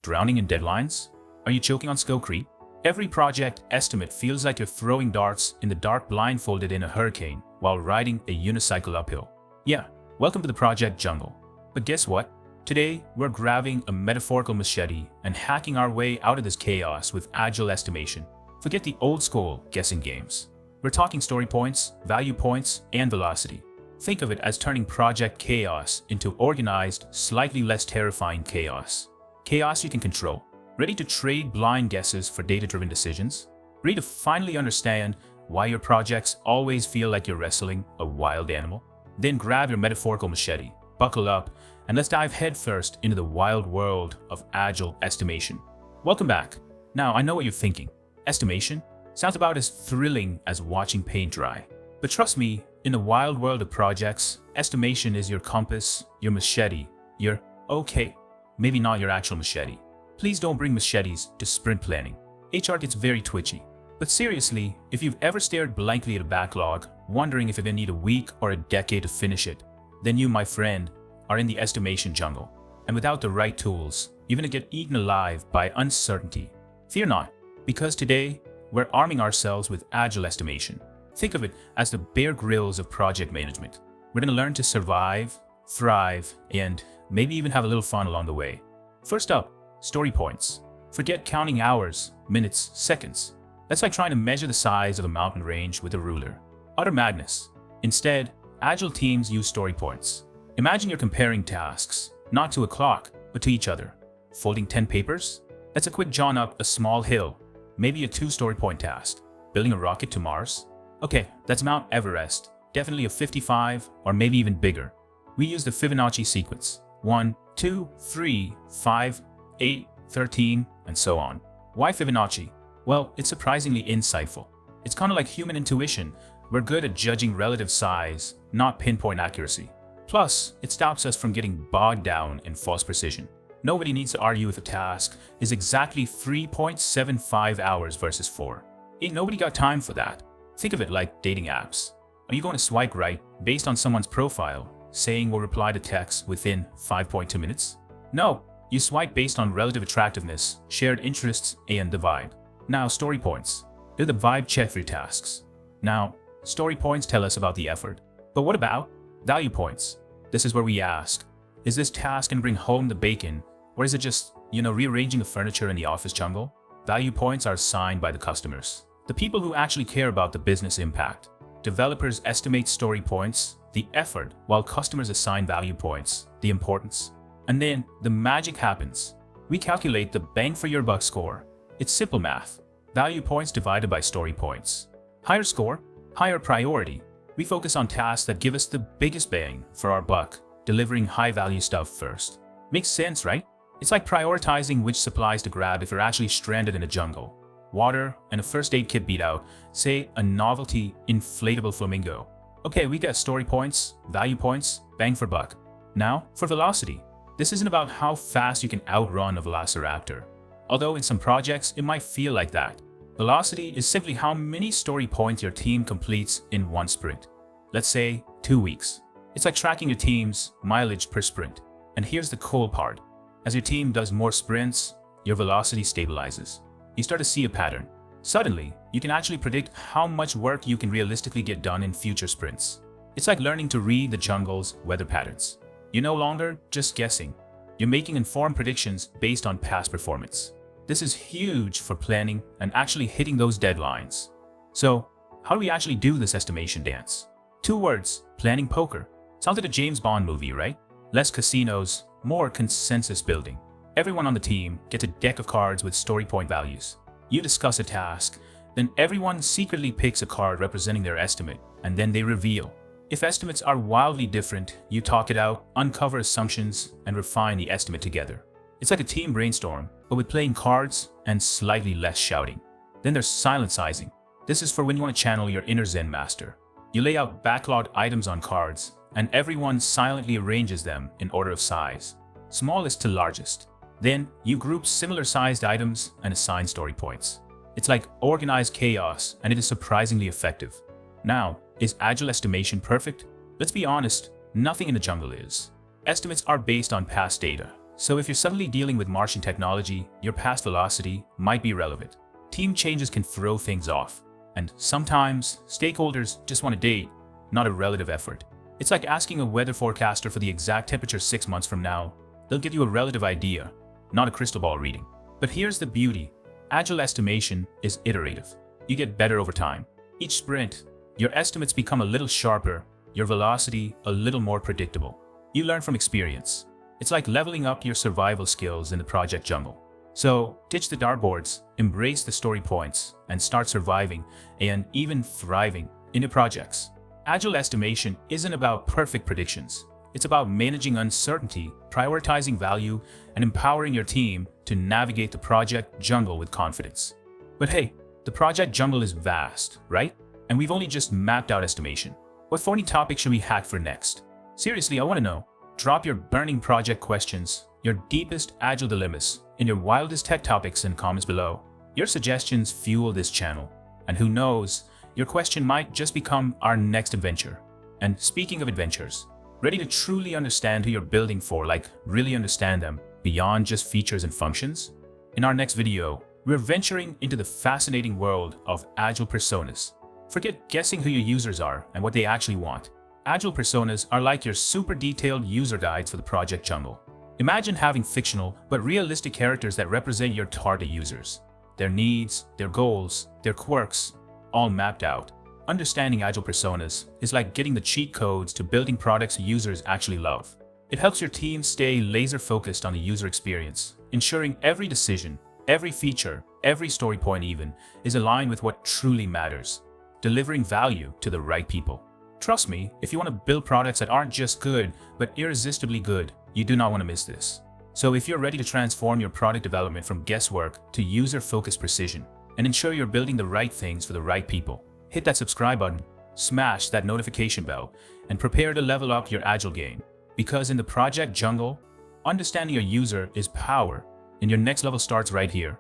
Drowning in deadlines? Are you choking on skill creep? Every project estimate feels like you're throwing darts in the dark blindfolded in a hurricane while riding a unicycle uphill. Yeah, welcome to the project jungle. But guess what? Today, we're grabbing a metaphorical machete and hacking our way out of this chaos with agile estimation. Forget the old school guessing games. We're talking story points, value points, and velocity. Think of it as turning project chaos into organized, slightly less terrifying chaos. Chaos you can control. Ready to trade blind guesses for data-driven decisions? Ready to finally understand why your projects always feel like you're wrestling a wild animal? Then grab your metaphorical machete, buckle up, and let's dive headfirst into the wild world of agile estimation. Welcome back. Now, I know what you're thinking. Estimation sounds about as thrilling as watching paint dry. But trust me, in the wild world of projects, estimation is your compass, your machete, okay, maybe not your actual machete. Please don't bring machetes to sprint planning. HR gets very twitchy. But seriously, if you've ever stared blankly at a backlog, wondering if you're gonna need a week or a decade to finish it, then you, my friend, are in the estimation jungle. And without the right tools, you're gonna get eaten alive by uncertainty. Fear not, because today, we're arming ourselves with agile estimation. Think of it as the Bear Grylls of project management. We're gonna learn to survive, thrive, and maybe even have a little fun along the way. First up, story points. Forget counting hours, minutes, seconds. That's like trying to measure the size of a mountain range with a ruler. Utter madness. Instead, agile teams use story points. Imagine you're comparing tasks, not to a clock, but to each other. Folding 10 papers? That's a quick jaunt up a small hill. Maybe a 2-story point task. Building a rocket to Mars? Okay, that's Mount Everest. Definitely a 55 or maybe even bigger. We use the Fibonacci sequence. 1, 2, 3, 5, 8, 13, and so on. Why Fibonacci? Well, it's surprisingly insightful. It's kind of like human intuition. We're good at judging relative size, not pinpoint accuracy. Plus, it stops us from getting bogged down in false precision. Nobody needs to argue if a task is exactly 3.75 hours versus 4. Ain't nobody got time for that. Think of it like dating apps. Are you going to swipe right based on someone's profile, saying we'll reply to text within 5.2 minutes? No, you swipe based on relative attractiveness, shared interests, and the vibe. Now, story points. They're the vibe check for your tasks. Now, story points tell us about the effort. But what about value points? This is where we ask, is this task going to bring home the bacon? Or is it just, rearranging the furniture in the office jungle? Value points are assigned by the customers, the people who actually care about the business impact. Developers estimate story points, the effort, while customers assign value points, the importance. And then the magic happens. We calculate the bang for your buck score. It's simple math. Value points divided by story points. Higher score, higher priority. We focus on tasks that give us the biggest bang for our buck, delivering high-value stuff first. Makes sense, right? It's like prioritizing which supplies to grab if you're actually stranded in a jungle. Water and a first aid kit beat out, say, a novelty inflatable flamingo. Okay, we get story points, value points, bang for buck. Now, for velocity. This isn't about how fast you can outrun a velociraptor. Although in some projects, it might feel like that. Velocity is simply how many story points your team completes in one sprint. Let's say 2 weeks. It's like tracking your team's mileage per sprint. And here's the cool part. As your team does more sprints, your velocity stabilizes. You start to see a pattern. Suddenly, you can actually predict how much work you can realistically get done in future sprints. It's like learning to read the jungle's weather patterns. You're no longer just guessing. You're making informed predictions based on past performance. This is huge for planning and actually hitting those deadlines. So, how do we actually do this estimation dance? 2 words, planning poker. Sounds like a James Bond movie, right? Less casinos, more consensus building. Everyone on the team gets a deck of cards with story point values. You discuss a task, then everyone secretly picks a card representing their estimate, and then they reveal. If estimates are wildly different, you talk it out, uncover assumptions, and refine the estimate together. It's like a team brainstorm, but with playing cards and slightly less shouting. Then there's silent sizing. This is for when you want to channel your inner Zen master. You lay out backlogged items on cards, and everyone silently arranges them in order of size, smallest to largest. Then you group similar sized items and assign story points. It's like organized chaos, and it is surprisingly effective. Now, is agile estimation perfect? Let's be honest, nothing in the jungle is. Estimates are based on past data, So if you're suddenly dealing with Martian technology, your past velocity might be relevant. Team changes can throw things off, and sometimes stakeholders just want a date, not a relative effort. It's like asking a weather forecaster for the exact temperature 6 months from now. They'll give you a relative idea, not a crystal ball reading. But here's the beauty. Agile estimation is iterative. You get better over time. Each sprint, your estimates become a little sharper, your velocity a little more predictable. You learn from experience. It's like leveling up your survival skills in the project jungle. So ditch the dartboards, embrace the story points, and start surviving and even thriving in your projects. Agile estimation isn't about perfect predictions. It's about managing uncertainty, prioritizing value, and empowering your team to navigate the project jungle with confidence. But hey, the project jungle is vast, right? And we've only just mapped out estimation. What 40 topics should we hack for next? Seriously, I want to know. Drop your burning project questions, your deepest Agile dilemmas, and your wildest tech topics in the comments below. Your suggestions fuel this channel. And who knows, your question might just become our next adventure. And speaking of adventures, ready to truly understand who you're building for, like really understand them, beyond just features and functions? In our next video, we're venturing into the fascinating world of Agile personas. Forget guessing who your users are and what they actually want. Agile personas are like your super detailed user guides for the project jungle. Imagine having fictional but realistic characters that represent your target users. Their needs, their goals, their quirks, all mapped out. Understanding Agile personas is like getting the cheat codes to building products users actually love. It helps your team stay laser-focused on the user experience, ensuring every decision, every feature, every story point even, is aligned with what truly matters, delivering value to the right people. Trust me, if you want to build products that aren't just good, but irresistibly good, you do not want to miss this. So if you're ready to transform your product development from guesswork to user-focused precision, and ensure you're building the right things for the right people, hit that subscribe button, smash that notification bell, and prepare to level up your Agile game. Because in the project jungle, understanding your user is power, and your next level starts right here.